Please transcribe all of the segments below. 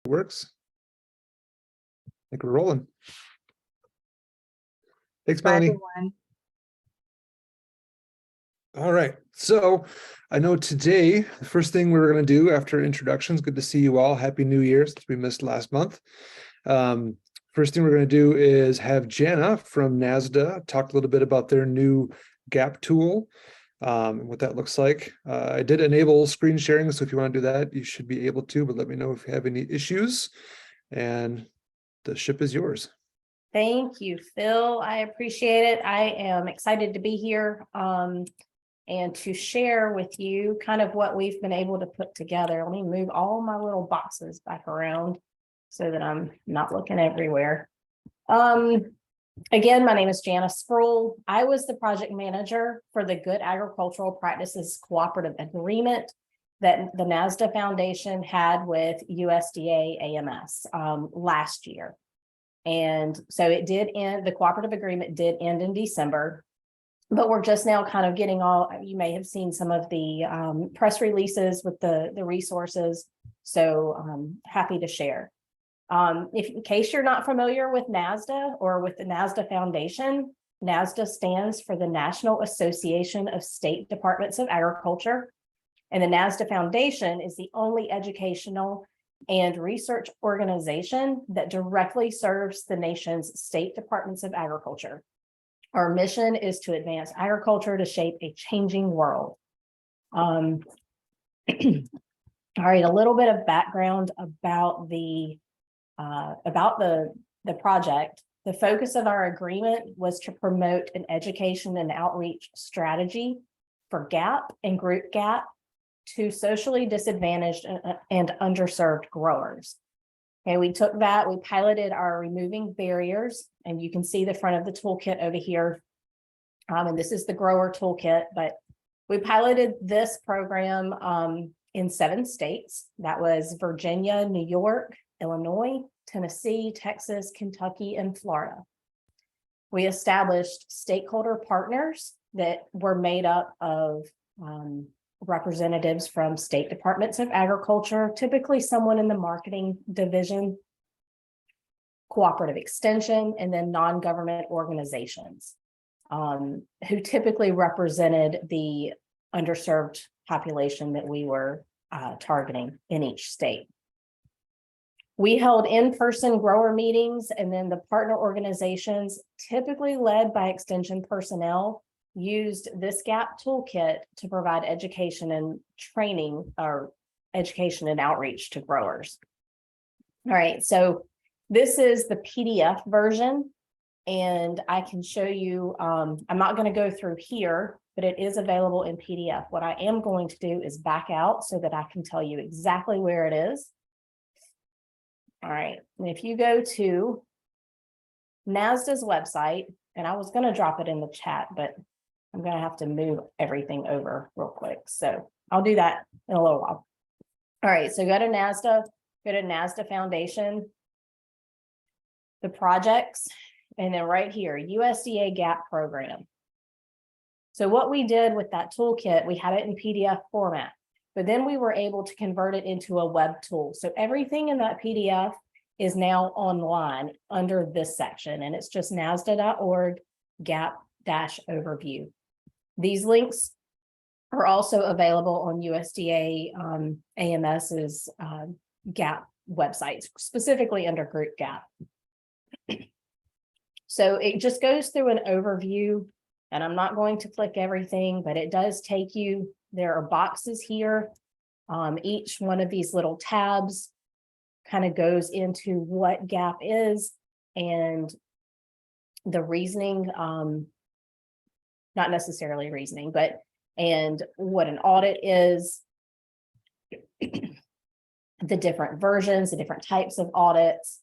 Works. I think we're rolling. Thanks, Bye, Melanie. everyone. All right. So I know today, the first thing we're going to do after introductions, good to see you all. Happy New Year, since we missed last month. First thing we're going to do is have Jenna from NASDA talk a little bit about their new GAP tool, and what that looks like. I did enable screen sharing, so if you want to do that, you should be able to, but let me know if you have any issues. And the ship is yours. Thank you, Phil. I appreciate it. I am excited to be here and to share with you kind of what we've been able to put together. Let me move all my little boxes back around so that I'm not looking everywhere. Again, my name is Jenna Spruill. I was the project manager for the Good Agricultural Practices Cooperative Agreement that the NASDA Foundation had with USDA AMS last year. And so it did end, the cooperative agreement did end in December, but we're just now kind of getting all, you may have seen some of the press releases with the resources. So I'm happy to share. If in case you're not familiar with NASDA or with the NASDA Foundation, NASDA stands for the National Association of State Departments of Agriculture. And the NASDA Foundation is the only educational and research organization that directly serves the nation's state departments of agriculture. Our mission is to advance agriculture to shape a changing world. All right, a little bit of background about the project. The focus of our agreement was to promote an education and outreach strategy for GAP and Group GAP to socially disadvantaged and underserved growers. Okay, we took that, we piloted our removing barriers, and you can see the front of the toolkit over here. And this is the grower toolkit, but we piloted this program in 7 states. That was Virginia, New York, Illinois, Tennessee, Texas, Kentucky, and Florida. We established stakeholder partners that were made up of representatives from state departments of agriculture, typically someone in the marketing division, cooperative extension, and then non-government organizations who typically represented the underserved population that we were targeting in each state. We held in-person grower meetings, and then the partner organizations, typically led by extension personnel, used this GAP toolkit to provide education and training or education and outreach to growers. All right, so this is the PDF version, and I can show you, I'm not going to go through here, but it is available in PDF. What I am going to do is back out so that I can tell you exactly where it is. All right, and if you go to NASDA's website, and I was going to drop it in the chat, but I'm going to have to move everything over real quick. So I'll do that in a little while. All right, so go to NASDA Foundation, the projects, and then right here, USDA GAP program. So what we did with that toolkit, we had it in PDF format, but then we were able to convert it into a web tool. So everything in that PDF is now online under this section, and it's just nasda.org GAP-overview. These links are also available on USDA AMS's GAP websites, specifically under Group GAP. So it just goes through an overview, and I'm not going to click everything, but it does take you, there are boxes here. Each one of these little tabs kind of goes into what GAP is and the reasoning, not necessarily reasoning, but and what an audit is, the different versions, the different types of audits.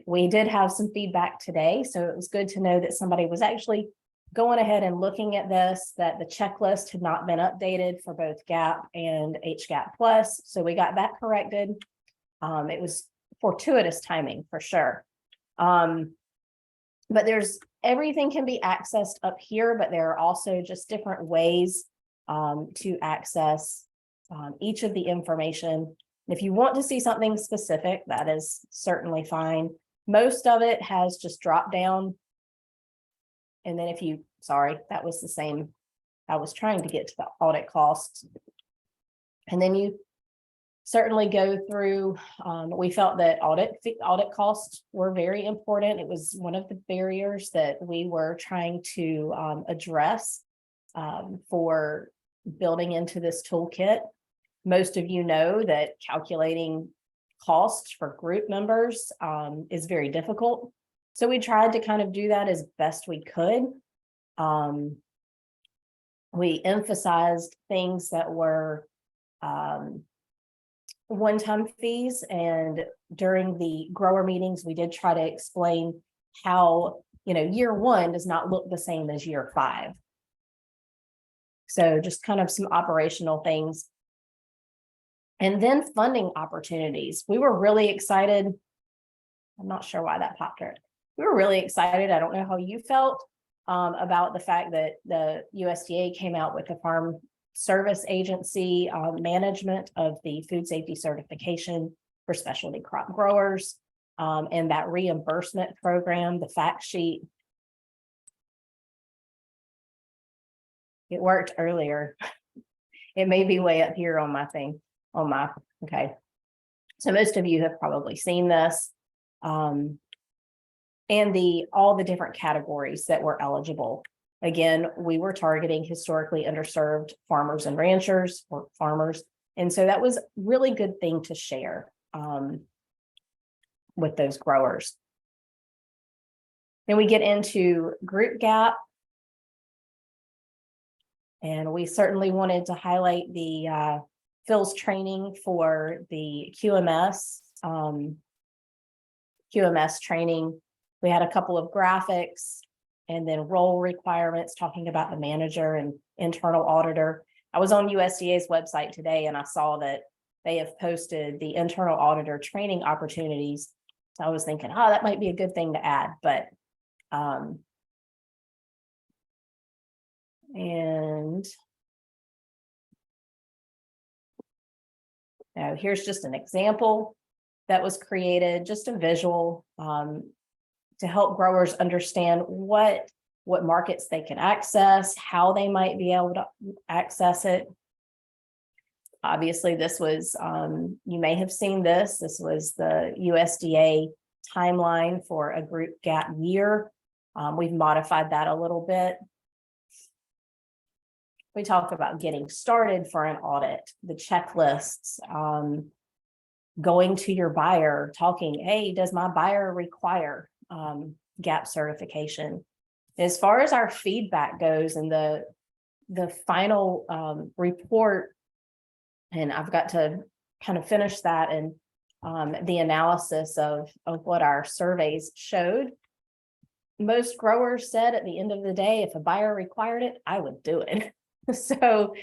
We did have some feedback today, so it was good to know that somebody was actually going ahead and looking at this, that the checklist had not been updated for both GAP and HGAP Plus. So we got that corrected. It was fortuitous timing for sure. But everything can be accessed up here, but there are also just different ways to access each of the information If you want to see something specific, that is certainly fine. Most of it has just dropped down. And then sorry, that was the same. I was trying to get to the audit costs. And then you certainly go through, we felt that audit costs were very important. It was one of the barriers that we were trying to address for building into this toolkit. Most of you know that calculating costs for group members is very difficult. So we tried to kind of do that as best we could. We emphasized things that were one-time fees, and during the grower meetings, we did try to explain how, year one does not look the same as year 5. So just kind of some operational things. And then funding opportunities. We were really excited. I'm not sure why that popped out. We were really excited. I don't know how you felt about the fact that the USDA came out with the Farm Service Agency management of the food safety certification for specialty crop growers, and that reimbursement program, the fact sheet. It worked earlier. It may be way up here on my thing. Okay. So most of you have probably seen this. And all the different categories that were eligible. Again, we were targeting historically underserved farmers and ranchers, or farmers. And so that was a really good thing to share with those growers. Then we get into group GAP. And we certainly wanted to highlight the Phil's training for the QMS training. We had a couple of graphics and then role requirements talking about the manager and internal auditor. I was on USDA's website today and I saw that they have posted the internal auditor training opportunities. So I was thinking, oh, that might be a good thing to add, but and now here's just an example that was created, just a visual to help growers understand what markets they can access, how they might be able to access it. Obviously, this was, you may have seen this. This was the USDA timeline for a group GAP year. We've modified that a little bit. We talk about getting started for an audit, the checklists, going to your buyer, talking, hey, does my buyer require GAP certification? As far as our feedback goes and the final report, and I've got to kind of finish that, and the analysis of what our surveys showed, most growers said at the end of the day, if a buyer required it, I would do it. So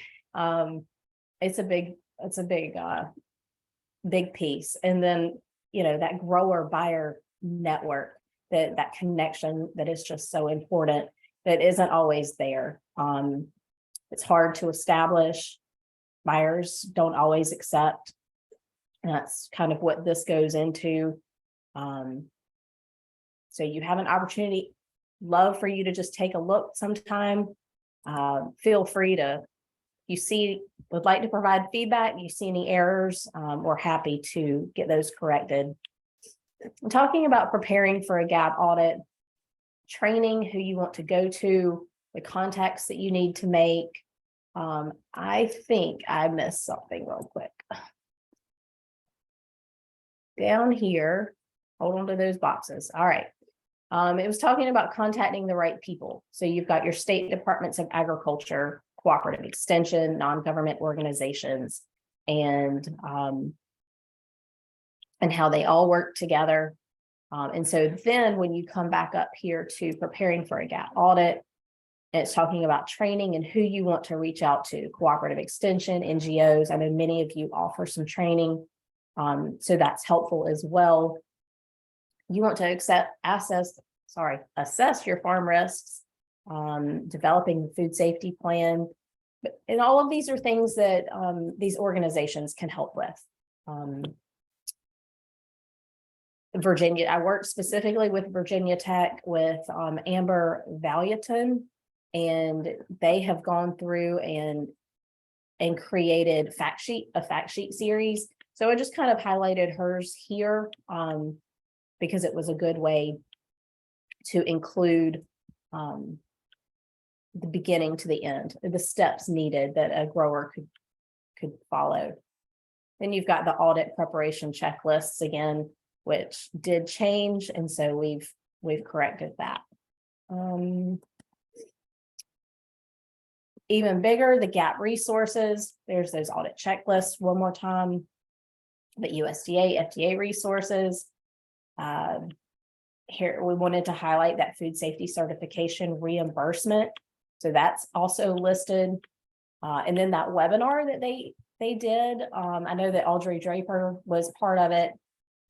it's a big piece. And then, that grower buyer network, that connection that is just so important, that isn't always there. It's hard to establish. Buyers don't always accept. And that's kind of what this goes into. So you have an opportunity. Love for you to just take a look sometime. Feel free to, would like to provide feedback, you see any errors, we're happy to get those corrected. I'm talking about preparing for a GAP audit, training, who you want to go to, the contacts that you need to make. I think I missed something real quick. Down here, hold on to those boxes. All right. It was talking about contacting the right people. So you've got your state departments of agriculture, cooperative extension, non-government organizations, and how they all work together. And so then when you come back up here to preparing for a GAP audit, it's talking about training and who you want to reach out to, cooperative extension, NGOs. I know many of you offer some training, so that's helpful as well. You want to assess your farm risks, developing the food safety plan. And all of these are things that these organizations can help with. Virginia. I worked specifically with Virginia Tech with Amber Valuton, and they have gone through and created a fact sheet series. So I just kind of highlighted hers here because it was a good way to include the beginning to the end, the steps needed that a grower could follow. Then you've got the audit preparation checklists again, which did change, and so we've corrected that. Even bigger, the GAP resources. There's those audit checklists one more time. The USDA, FDA resources. Here we wanted to highlight that food safety certification reimbursement. So that's also listed. And then that webinar that they did. I know that Audrey Draper was part of it.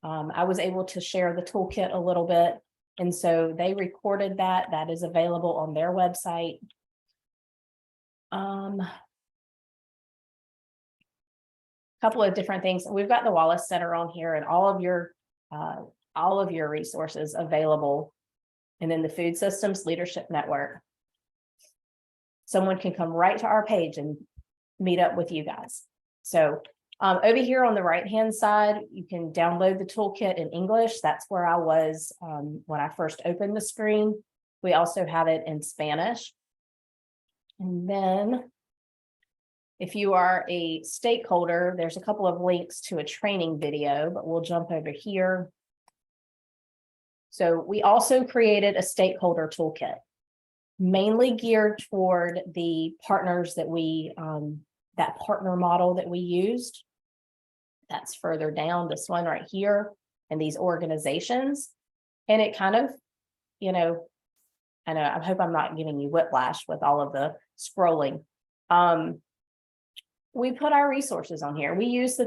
I was able to share the toolkit a little bit. And so they recorded that. That is available on their website. Couple of different things. We've got the Wallace Center on here and all of your resources available. And then the Food Systems Leadership Network. Someone can come right to our page and meet up with you guys. So over here on the right-hand side, you can download the toolkit in English. That's where I was when I first opened the screen. We also have it in Spanish. And then if you are a stakeholder, there's a couple of links to a training video, but we'll jump over here. So we also created a stakeholder toolkit, mainly geared toward the partners that that partner model that we used. That's further down, this one right here, and these organizations. And it kind of, I hope I'm not giving you whiplash with all of the scrolling. We put our resources on here. We use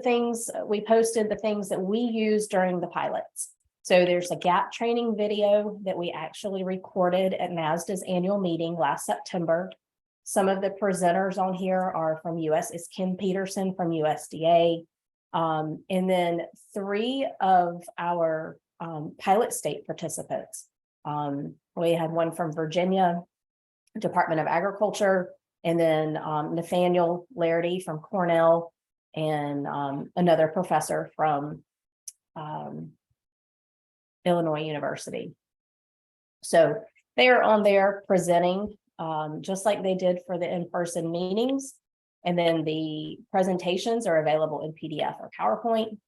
we posted the things that we used during the pilots. So there's a GAP training video that we actually recorded at NASDA's annual meeting last September. Some of the presenters on here are from is Ken Peterson from USDA. And then 3 of our pilot state participants. We had one from Virginia, Department of Agriculture, and then Nathaniel Laherty from Cornell, and another professor from Illinois University. So they are on there presenting just like they did for the in-person meetings. And then the presentations are available in PDF or PowerPoint.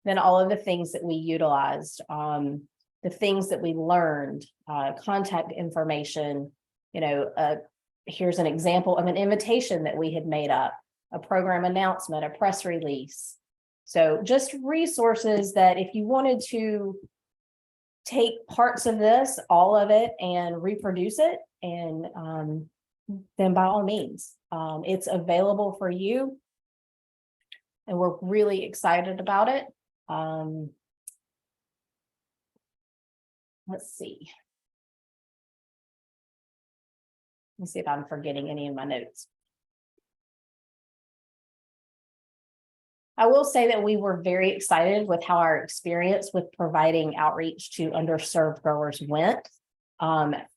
Then all of the things that we utilized, the things that we learned, contact information, here's an example of an invitation that we had made up, a program announcement, a press release. So just resources that if you wanted to take parts of this, all of it, and reproduce it, and then by all means, it's available for you. And we're really excited about it. Let's see. Let's see if I'm forgetting any of my notes. I will say that we were very excited with how our experience with providing outreach to underserved growers went.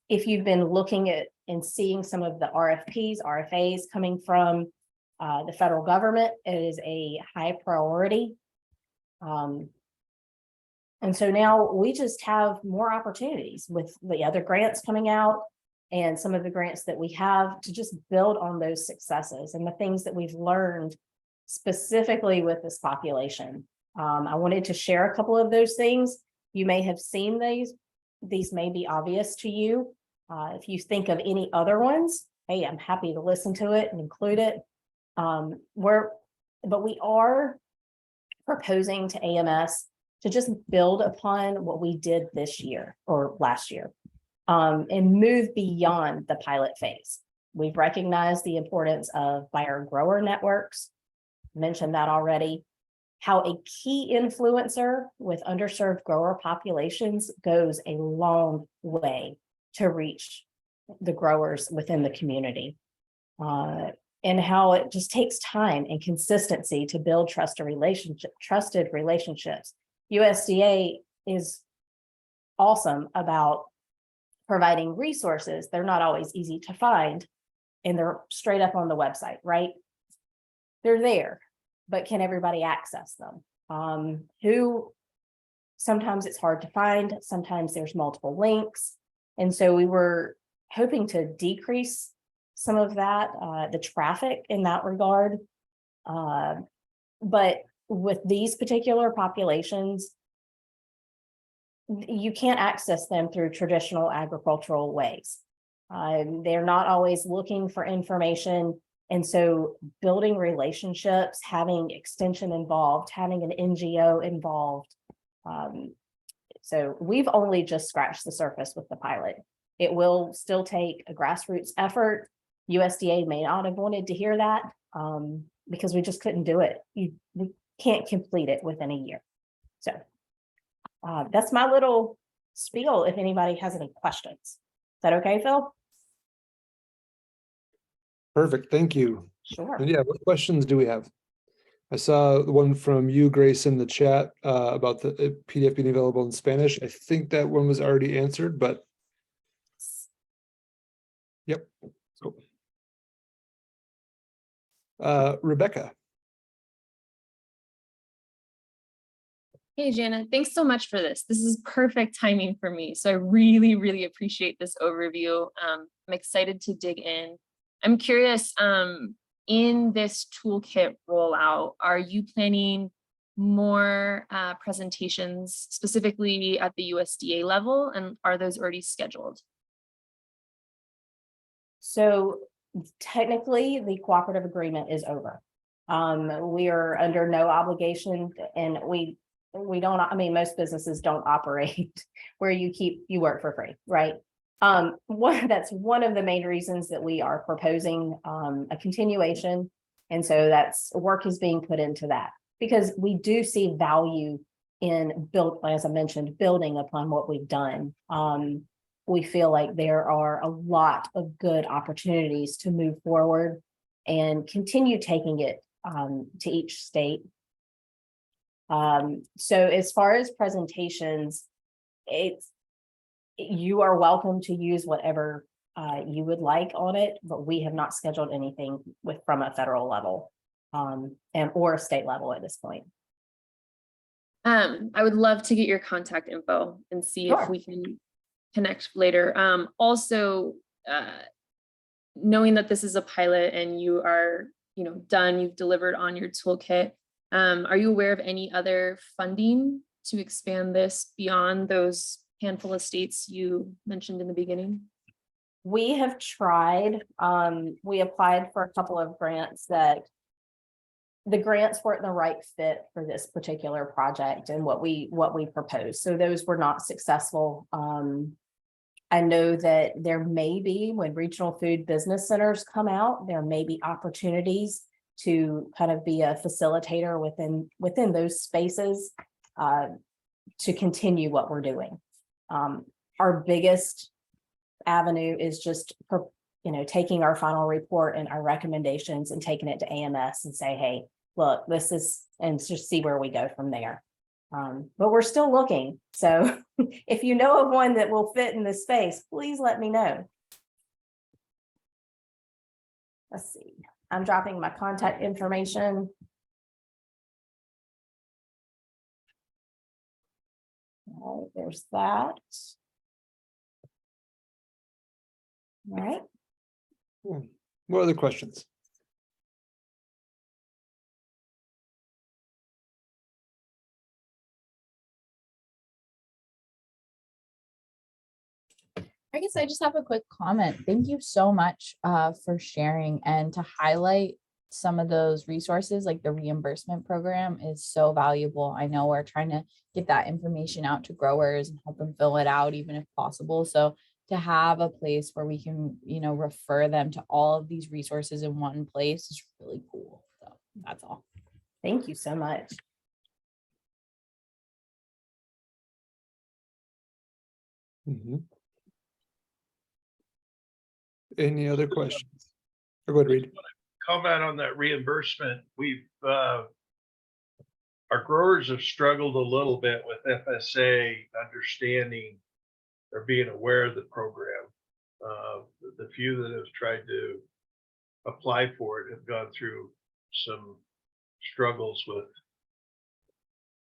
If you've been looking at and seeing some of the RFPs, RFAs coming from the federal government, it is a high priority. And so now we just have more opportunities with the other grants coming out and some of the grants that we have to just build on those successes and the things that we've learned specifically with this population. I wanted to share a couple of those things. You may have seen these. These may be obvious to you. If you think of any other ones, hey, I'm happy to listen to it and include it. But we are proposing to AMS to just build upon what we did this year or last year and move beyond the pilot phase. We've recognized the importance of buyer grower networks, mentioned that already, how a key influencer with underserved grower populations goes a long way to reach the growers within the community. and how it just takes time and consistency to build trusted relationships. USDA is awesome about providing resources. They're not always easy to find, and they're straight up on the website, right? They're there, but can everybody access them? Sometimes it's hard to find, sometimes there's multiple links. And so we were hoping to decrease some of that, the traffic in that regard. But with these particular populations, you can't access them through traditional agricultural ways. They're not always looking for information. And so building relationships, having extension involved, having an NGO involved. So we've only just scratched the surface with the pilot. It will still take a grassroots effort. USDA may not have wanted to hear that because we just couldn't do it. We can't complete it within a year. So that's my little spiel. If anybody has any questions. Is that okay, Phil? Perfect, thank you. Sure. And yeah, what questions do we have? I saw the one from you, Grace, in the chat about the PDF being available in Spanish. I think that one was already answered, but yep. So, Rebecca. Hey, Jenna, thanks so much for this. This is perfect timing for me. So I really, really appreciate this overview. I'm excited to dig in. I'm curious, in this toolkit rollout, are you planning more presentations specifically at the USDA level, and are those already scheduled? So technically the cooperative agreement is over. We are under no obligation, and we don't, I mean, most businesses don't operate where you work for free, right? That's one of the main reasons that we are proposing a continuation. And so that's work is being put into that, because we do see value in as I mentioned, building upon what we've done. We feel like there are a lot of good opportunities to move forward and continue taking it to each state. So as far as presentations, you are welcome to use whatever you would like on it, but we have not scheduled anything from a federal level or a state level at this point. I would love to get your contact info and see Sure. if we can connect later. Also, knowing that this is a pilot and you are, done, you've delivered on your toolkit. Are you aware of any other funding to expand this beyond those handful of states you mentioned in the beginning? We have tried. We applied for a couple of grants that the grants weren't the right fit for this particular project and what we proposed. So those were not successful. I know that there may be, when regional food business centers come out, there may be opportunities to kind of be a facilitator within those spaces to continue what we're doing. Our biggest avenue is just, taking our final report and our recommendations and taking it to AMS and say, hey, look, this is, and just see where we go from there. But we're still looking. So if you know of one that will fit in this space, please let me know. Let's see. I'm dropping my contact information. All right, there's that. All right. What other questions? I guess I just have a quick comment. Thank you so much for sharing, and to highlight some of those resources, like the reimbursement program is so valuable. I know we're trying to get that information out to growers and help them fill it out even if possible. So to have a place where we can, refer them to all of these resources in one place is really cool. So that's all. Thank you so much. Mm-hmm. Any other questions? Or go ahead, Reed. comment on that reimbursement. Our growers have struggled a little bit with FSA understanding or being aware of the program. The few that have tried to apply for it have gone through some struggles with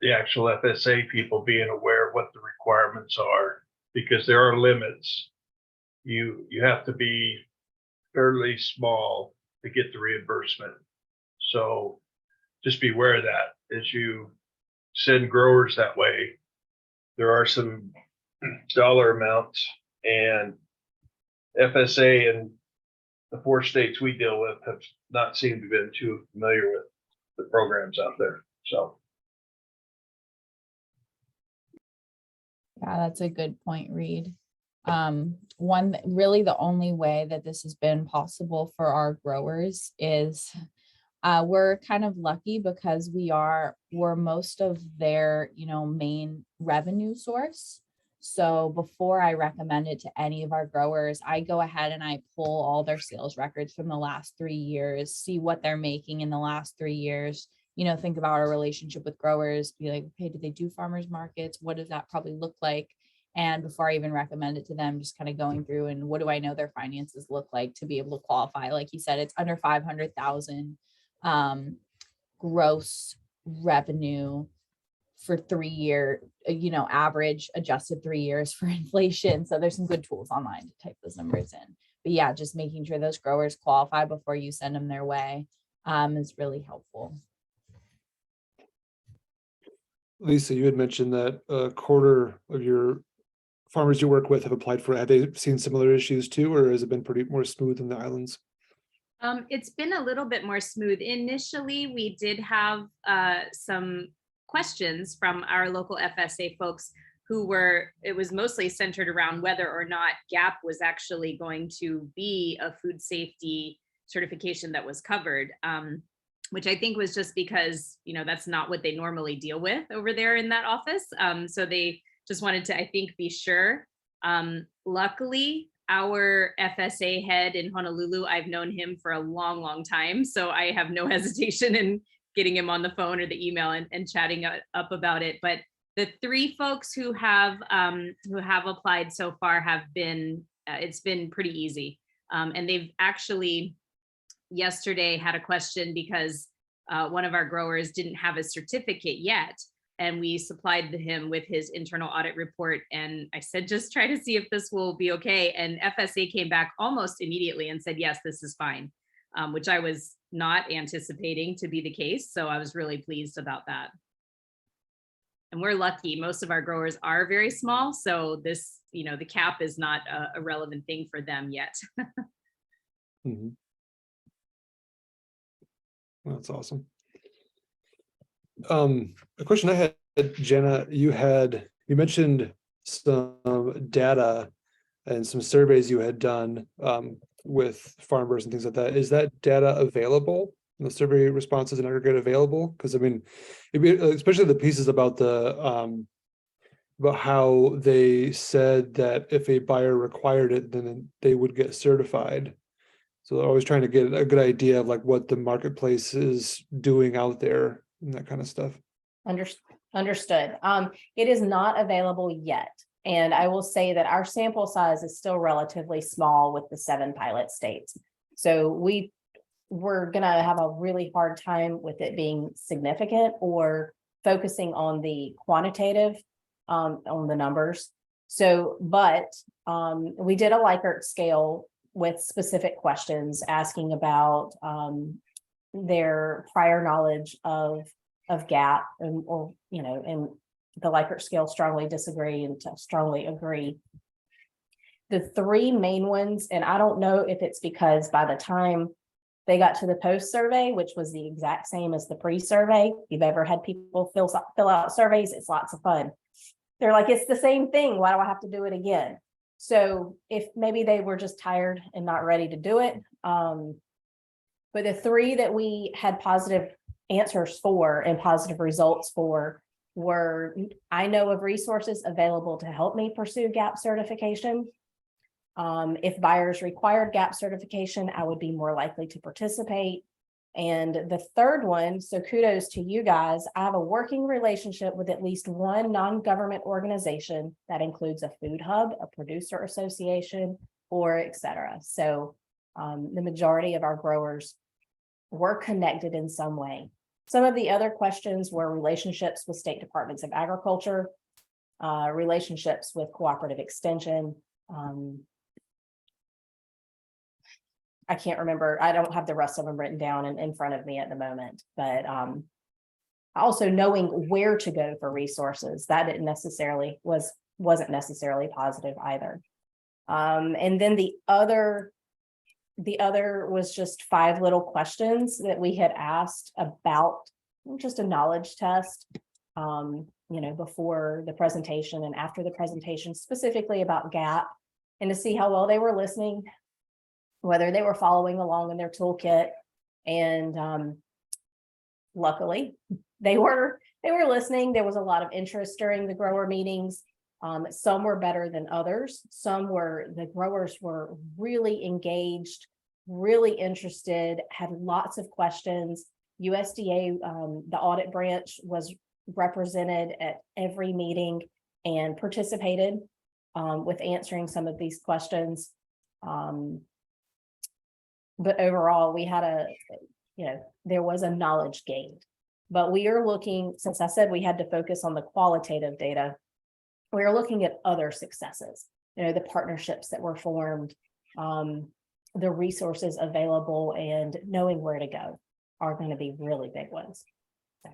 the actual FSA people being aware of what the requirements are, because there are limits. You have to be fairly small to get the reimbursement. So just be aware of that as you send growers that way. There are some dollar amounts, and FSA and the 4 states we deal with have not seemed to have been too familiar with the programs out there. So Yeah, that's a good point, Reed. Really the only way that this has been possible for our growers is we're kind of lucky because we're most of their, main revenue source. So before I recommend it to any of our growers, I go ahead and I pull all their sales records from the last 3 years, see what they're making in the last 3 years. Think about our relationship with growers, be like, okay, do they do farmers markets? What does that probably look like? And before I even recommend it to them, just kind of going through and what do I know their finances look like to be able to qualify? Like you said, it's under 500,000 gross revenue for 3 year, average adjusted 3 years for inflation. So there's some good tools online to type those numbers in. But yeah, just making sure those growers qualify before you send them their way is really helpful. Lisa, you had mentioned that a quarter of your farmers you work with have applied for it. Have they seen similar issues too, or has it been pretty more smooth in the islands? It's been a little bit more smooth. Initially, we did have some questions from our local FSA folks it was mostly centered around whether or not GAP was actually going to be a food safety certification that was covered, which I think was just because, that's not what they normally deal with over there in that office. So they just wanted to, I think, be sure. Luckily, our FSA head in Honolulu, I've known him for a long, long time. So I have no hesitation in getting him on the phone or the email and chatting up about it. But the 3 folks who have applied so far have been, it's been pretty easy. And they've actually yesterday had a question because one of our growers didn't have a certificate yet. And we supplied him with his internal audit report. And I said, just try to see if this will be okay. And FSA came back almost immediately and said, yes, this is fine, which I was not anticipating to be the case. So I was really pleased about that. And we're lucky. Most of our growers are very small. So this, the cap is not a relevant thing for them yet. Mm-hmm. That's awesome. A question I had, Jenna, you mentioned some data and some surveys you had done with farmers and things like that. Is that data available? The survey responses and aggregate available? Because I mean, especially the pieces about about how they said that if a buyer required it, then they would get certified. So they're always trying to get a good idea of like what the marketplace is doing out there and that kind of stuff. Understood. It is not available yet. And I will say that our sample size is still relatively small with the 7 pilot states. So we're going to have a really hard time with it being significant or focusing on the quantitative, on the numbers. So, but we did a Likert scale with specific questions asking about their prior knowledge of GAP and the Likert scale strongly disagree and strongly agree. The 3 main ones, and I don't know if it's because by the time they got to the post survey, which was the exact same as the pre-survey, if you've ever had people fill out surveys, it's lots of fun. They're like, it's the same thing. Why do I have to do it again? So if maybe they were just tired and not ready to do it. But the 3 that we had positive answers for and positive results for were, I know of resources available to help me pursue GAP certification. If buyers required GAP certification, I would be more likely to participate. And the third one, so kudos to you guys. I have a working relationship with at least one non-government organization that includes a food hub, a producer association, or et cetera. So the majority of our growers were connected in some way. Some of the other questions were relationships with state departments of agriculture, relationships with cooperative extension. I can't remember. I don't have the rest of them written down in front of me at the moment, but also knowing where to go for resources, that wasn't necessarily positive either. And then the other was just 5 little questions that we had asked about just a knowledge test, before the presentation and after the presentation, specifically about GAP, and to see how well they were listening, whether they were following along in their toolkit. And luckily they were listening. There was a lot of interest during the grower meetings. Some were better than others. The growers were really engaged, really interested, had lots of questions. USDA, the audit branch, was represented at every meeting and participated with answering some of these questions. But overall, we had there was a knowledge gained. But we are looking, since I said we had to focus on the qualitative data, we are looking at other successes, the partnerships that were formed, the resources available, and knowing where to go are going to be really big ones. So.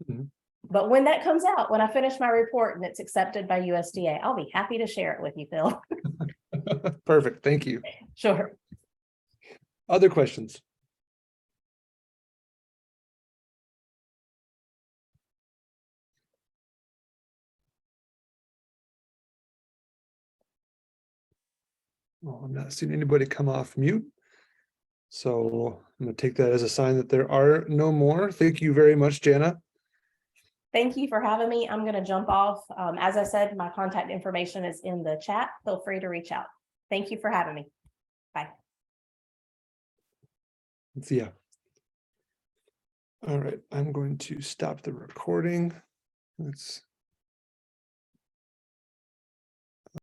Mm-hmm. But when that comes out, when I finish my report and it's accepted by USDA, I'll be happy to share it with you, Phil. Perfect. Thank you. Sure. Other questions? Well, I'm not seeing anybody come off mute. So I'm going to take that as a sign that there are no more. Thank you very much, Jenna. Thank you for having me. I'm going to jump off. As I said, my contact information is in the chat. Feel free to reach out. Thank you for having me. Bye. See ya. All right, I'm going to stop the recording. Let's